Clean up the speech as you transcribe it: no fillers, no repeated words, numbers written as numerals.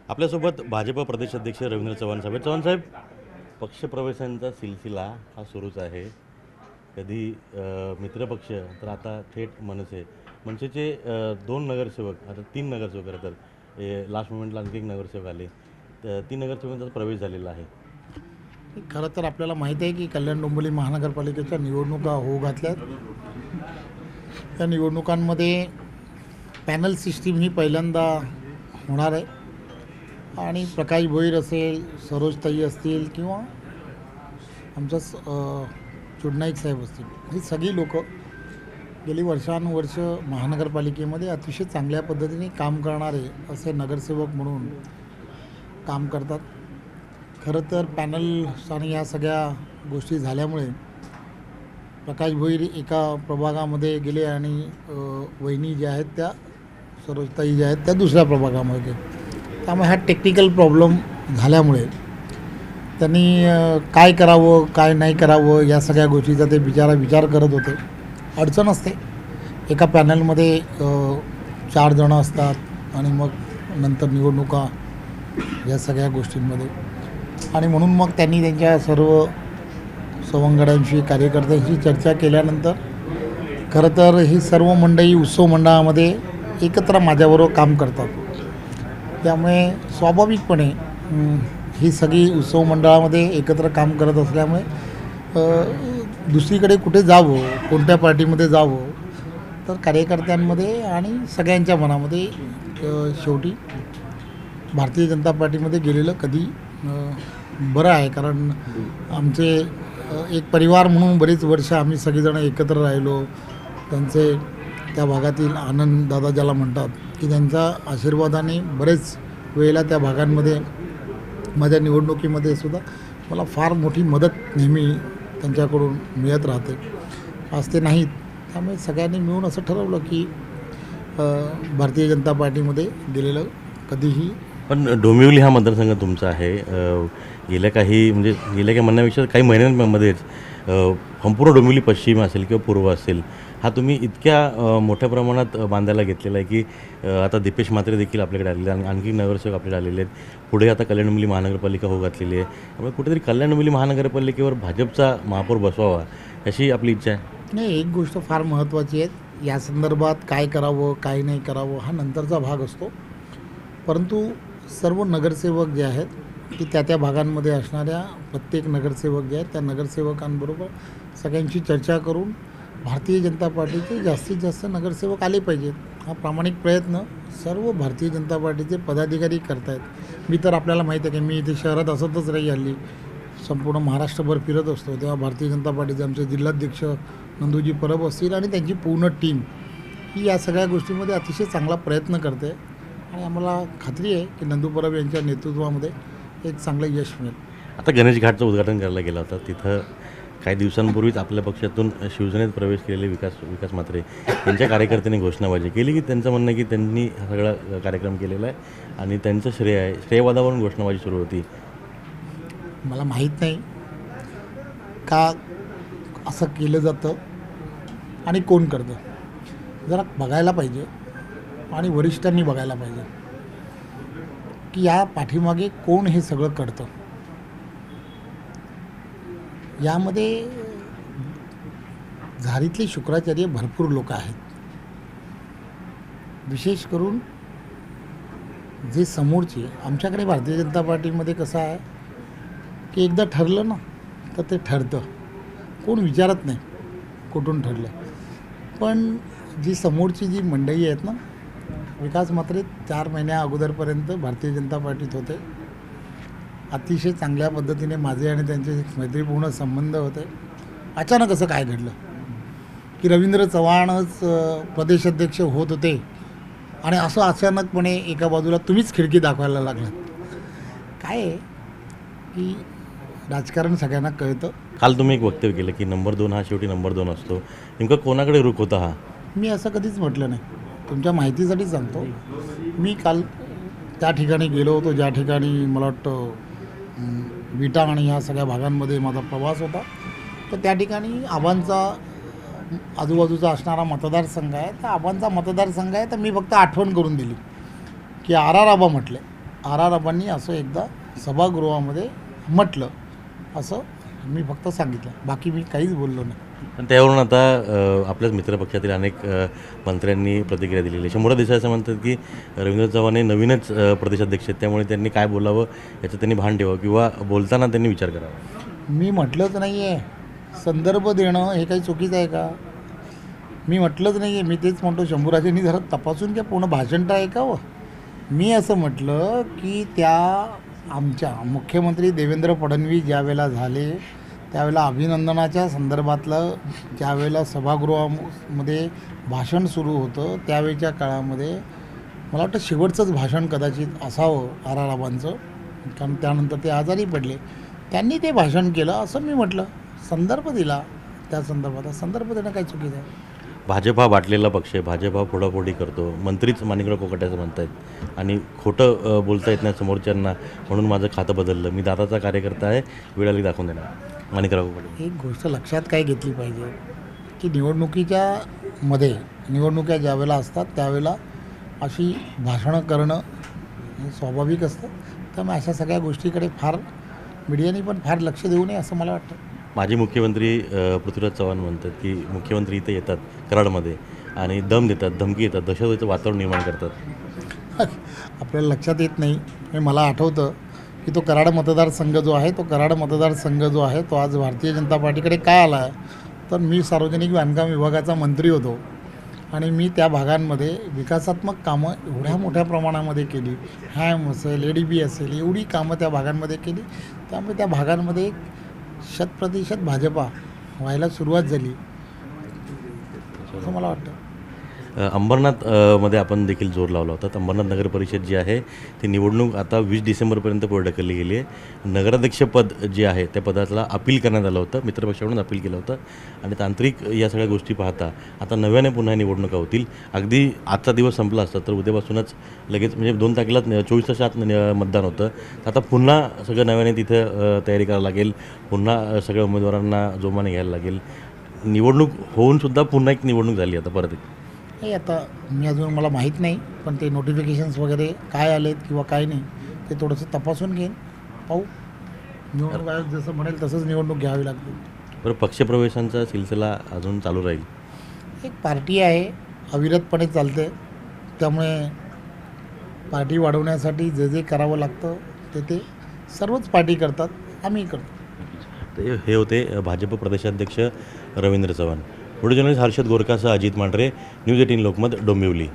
आपल्यासोबत भाजप प्रदेशाध्यक्ष रवींद्र चव्हाण साहेब. चव्हाण साहेब, पक्षप्रवेशांचा सिलसिला हा सुरूच आहे. कधी मित्रपक्ष, तर आता थेट मनसेचे दोन नगरसेवक, आता तीन नगरसेवक करतात. लास्ट मोमेंटला आणखी एक नगरसेवक आले, तर तीन नगरसेवकांचा प्रवेश झालेला आहे. खरं तर आपल्याला माहीत आहे की कल्याण डोंबिवली महानगरपालिकेच्या निवडणुका होऊ घातल्यात. या निवडणुकांमध्ये पॅनल सिस्टीम ही पहिल्यांदा होणार आहे आणि प्रकाश भोईर असेल, सरोजताई असतील किंवा आमचा चुडनाईक साहेब असतील, ही सगळी लोक गेली वर्षानुवर्ष महानगरपालिकेमध्ये अतिशय चांगल्या पद्धतीने काम करणारे असे नगरसेवक म्हणून काम करतात. खरं तर पॅनल आणि या सगळ्या गोष्टी झाल्यामुळे प्रकाश भोईर एका प्रभागामध्ये गेले आणि वहिनी ज्या आहेत त्या सरोजताई ज्या आहेत त्या दुसऱ्या प्रभागामध्ये गेले. त्यामुळे हा टेक्निकल प्रॉब्लेम झाल्यामुळे त्यांनी काय करावं काय नाही करावं या सगळ्या गोष्टीचा ते विचार करत होते. अडचण असते, एका पॅनलमध्ये 4 जणं असतात आणि मग नंतर निवडणुका या सगळ्या गोष्टींमध्ये, आणि म्हणून मग त्यांनी त्यांच्या सर्व सवंगड्यांशी कार्यकर्त्यांशी चर्चा केल्यानंतर खरं तर ही सर्व मंडळी उत्सव मंडळामध्ये एकत्र माझ्याबरोबर काम करतात. त्यामुळे स्वाभाविकपणे ही सगळी उत्सव मंडळामध्ये एकत्र काम करत असल्यामुळे दुसरीकडे कुठे जावं, कोणत्या पार्टीमध्ये जावं, तर कार्यकर्त्यांमध्ये आणि सगळ्यांच्या मनामध्ये शेवटी भारतीय जनता पार्टीमध्ये गेलेलं कधी बरं आहे. कारण आमचे एक परिवार म्हणून बरीच वर्ष आम्ही सगळेजण एकत्र राहिलो. त्यांचे त्या भागातील आनंद दादा ज्याला म्हणतात की त्यांच्या आशीर्वादाने बरेच वेळेला त्या भागांमध्ये माझ्या निवडणुकीमध्ये सुद्धा मला फार मोठी मदत नेहमी त्यांच्याकडून मिळत राहते. आज ते नाहीत, त्यामुळे सगळ्यांनी मिळून असं ठरवलं की भारतीय जनता पार्टीमध्ये गेलेलं कधीही. पण डोंबिवली हा मतदारसंघ तुमचा आहे. गेल्या काही म्हणण्यापेक्षा काही महिन्यांमध्येच संपूर्ण डोंबिवली पश्चिम असेल किंवा पूर्व असेल, हा तुम्ही इतक्या मोठ्या प्रमाणात बांधायला घेतलेला आहे की आता दीपेश म्हात्रे देखील आपल्याकडे आलेले आणि आणखी नगरसेवक आपल्याकडे आलेले आहेत. पुढे आता कल्याण डोंबिवली महानगरपालिका होऊ घातलेली आहे. त्यामुळे कुठेतरी कल्याण डोंबिवली महानगरपालिकेवर भाजपचा महापौर बसवावा अशी आपली इच्छा आहे. नाही, एक गोष्ट फार महत्त्वाची आहे, या संदर्भात काय करावं काय नाही करावं हा नंतरचा भाग असतो. परंतु सर्व नगरसेवक जे आहेत की त्या भागांमध्ये असणाऱ्या प्रत्येक नगरसेवक जे आहेत त्या नगरसेवकांबरोबर सगळ्यांची चर्चा करून भारतीय जनता पार्टीचे जास्तीत जास्त नगरसेवक आले पाहिजेत. हा प्रामाणिक प्रयत्न सर्व भारतीय जनता पार्टीचे पदाधिकारी करत आहेत. मी तर आपल्याला माहीत आहे की मी इथे शहरात असतच राही, हल्ली संपूर्ण महाराष्ट्रभर फिरत असतो. तेव्हा भारतीय जनता पार्टीचे आमचे जिल्हाध्यक्ष नंदूजी परब असतील आणि त्यांची पूर्ण टीम ही या सगळ्या गोष्टींमध्ये अतिशय चांगला प्रयत्न करते आणि आम्हाला खात्री आहे की नंदू परब यांच्या नेतृत्वामध्ये एक चांगलं यश मिळेल. आता गणेश घाटचं उद्घाटन करायला गेला होता, तिथं काही दिवसांपूर्वीच आपल्या पक्षातून शिवसेनेत प्रवेश केलेले विकास म्हात्रे यांच्या कार्यकर्त्यांनी घोषणाबाजी केली की त्यांचं म्हणणं आहे की त्यांनी हा सगळा कार्यक्रम केलेला आहे आणि त्यांचं श्रेयवादावरून घोषणाबाजी सुरू होती. मला माहीत नाही का असं केलं जातं आणि कोण करतं, जरा बघायला पाहिजे आणि वरिष्ठांनी बघायला पाहिजे की या पाठीमागे कोण हे सगळं करतं. यामध्ये झारीतले शुक्राचार्य भरपूर लोक आहेत. विशेष करून जे समोरचे, आमच्याकडे भारतीय जनता पार्टीमध्ये कसं आहे की एकदा ठरलं ना तर ते ठरतं, कोण विचारत नाही कुठून ठरलं. पण जी समोरची जी मंडळी आहेत ना, विकास म्हात्रे 4 महिन्या अगोदरपर्यंत भारतीय जनता पार्टीत होते. अतिशय चांगल्या पद्धतीने माझे आणि त्यांचे मैत्रीपूर्ण संबंध होते. अचानक असं काय घडलं की रवींद्र चव्हाणच प्रदेशाध्यक्ष होत होते आणि असं अचानकपणे एका बाजूला तुम्हीच खिडकी दाखवायला लागलात. काय आहे की राजकारण सगळ्यांना कळतं. काल तुम्ही एक वक्तव्य केलं की नंबर 2 हा शेवटी नंबर 2 असतो. नेमकं कोणाकडे रुख होता हा? मी असं कधीच म्हटलं नाही. तुमच्या माहितीसाठी सांगतो, मी काल त्या ठिकाणी गेलो होतो ज्या ठिकाणी मला वाटतं विटा आणि ह्या सगळ्या भागांमध्ये माझा प्रवास होता. तर त्या ठिकाणी आबांचा आजूबाजूचा असणारा मतदारसंघ आहे. तर आबांचा मतदारसंघ आहे. तर मी फक्त आठवण करून दिली की आर आर आबा म्हटले आबांनी असं एकदा सभागृहामध्ये म्हटलं, असं मी फक्त सांगितलं, बाकी मी काहीच बोललो नाही. पण त्यावरून आता आपल्याच मित्रपक्षातील अनेक मंत्र्यांनी प्रतिक्रिया दिलेली आहे. 100 देसाई असं म्हणतात की रवींद्र चव्हाण हे नवीनच प्रदेशाध्यक्ष आहेत, त्यामुळे त्यांनी काय बोलावं याचं त्यांनी भान ठेवावं किंवा बोलताना त्यांनी विचार करावा. मी म्हटलंच नाही आहे, संदर्भ देणं हे काही चुकीचं आहे का? मी म्हटलंच नाही आहे. मी तेच म्हणतो, शंभूराजेंनी जरा तपासून घ्या, पूर्ण भाषण तर ऐकावं. मी असं म्हटलं की त्या आमच्या मुख्यमंत्री देवेंद्र फडणवीस ज्यावेळेला झाले त्यावेळेला अभिनंदनाच्या संदर्भातलं ज्यावेळेला सभागृहामध्ये भाषण सुरू होतं त्यावेळेच्या काळामध्ये मला वाटतं शेवटचंच भाषण कदाचित असावं आबांचं, कारण त्यानंतर ते आजारी पडले. त्यांनी ते भाषण केलं असं मी म्हटलं, संदर्भ दिला त्या संदर्भात. संदर्भ देणं काही चुकीचं आहे? भाजप हा बाटलेला पक्ष आहे, भाजप हा फोडाफोडी करतो, मंत्रीच माणिकराव कोकाट्याचं म्हणत आहेत आणि खोटं बोलता येत नाही समोरच्यांना, म्हणून माझं खातं बदललं, मी दादाचा कार्यकर्ता आहे, वेळ आली दाखवून देणार. माणिकराव कोकाटे. एक गोष्ट लक्षात काय घेतली पाहिजे की निवडणुका ज्यावेळेला असतात त्यावेळेला अशी भाषणं करणं हे स्वाभाविक असतं. त्यामुळे अशा सगळ्या गोष्टीकडे मीडियाने पण फार लक्ष देऊ नये असं मला वाटतं. माजी मुख्यमंत्री पृथ्वीराज चव्हाण म्हणतात की मुख्यमंत्री इथे येतात कराडमध्ये आणि दम देतात, धमकी देतात, दहशतीचं वातावरण निर्माण करतात. आपल्याला लक्षात येत नाही. मला आठवतं की तो कराड मतदारसंघ जो आहे तो आज भारतीय जनता पार्टीकडे काय आला आहे, तर मी सार्वजनिक बांधकाम विभागाचा मंत्री होतो आणि मी त्या भागांमध्ये विकासात्मक कामं एवढ्या मोठ्या प्रमाणामध्ये केली. हॅम असेल, ADB असेल, एवढी कामं त्या भागांमध्ये केली. त्यामुळे त्या भागांमध्ये 100% भाजपा व्हायला सुरुवात झाली असं मला वाटतं. अंबरनाथ मध्ये आपण देखील जोर लावला होता. तर अंबरनाथ नगर परिषद जी आहे ती निवडणूक आता 20 डिसेंबरपर्यंत पुढे ढकलली गेली आहे. नगराध्यक्षपद जे आहे त्या पदाला अपील करण्यात आलं होतं, मित्रपक्षाकडून अपील केलं होतं आणि तांत्रिक या सगळ्या गोष्टी पाहता आता नव्याने पुन्हा निवडणुका होतील. अगदी आजचा दिवस संपला असता तर उद्यापासूनच लगेच म्हणजे 2 तारखेला 24 तासात मतदान होतं. तर आता पुन्हा सगळं नव्याने तिथं तयारी करावी लागेल, पुन्हा सगळ्या उमेदवारांना जोमाने घ्यायला लागेल. निवडणूक होऊनसुद्धा पुन्हा एक निवडणूक झाली आता परत. नाही, आता मी अजून मला माहीत नाही, पण ते नोटिफिकेशन्स वगैरे काय आलेत किंवा काय नाही ते थोडंसं तपासून घेईन, पाहू. निवडणूक आयोग जसं म्हणेल तसंच निवडणूक घ्यावी लागते. बरं, पक्षप्रवेशांचा सिलसिला अजून चालू राहील. एक पार्टी आहे, अविरतपणे चालते, त्यामुळे पार्टी वाढवण्यासाठी जे जे करावं लागतं ते सर्वच पार्टी करतात, आम्ही करतो. ते हे होते भाजप प्रदेशाध्यक्ष रवींद्र चव्हाण. व्हिडिओ जर्नलिस्ट हर्षद गोरकासह अजित मांढरे, न्यूज 18 लोकमत, डोंबिवली.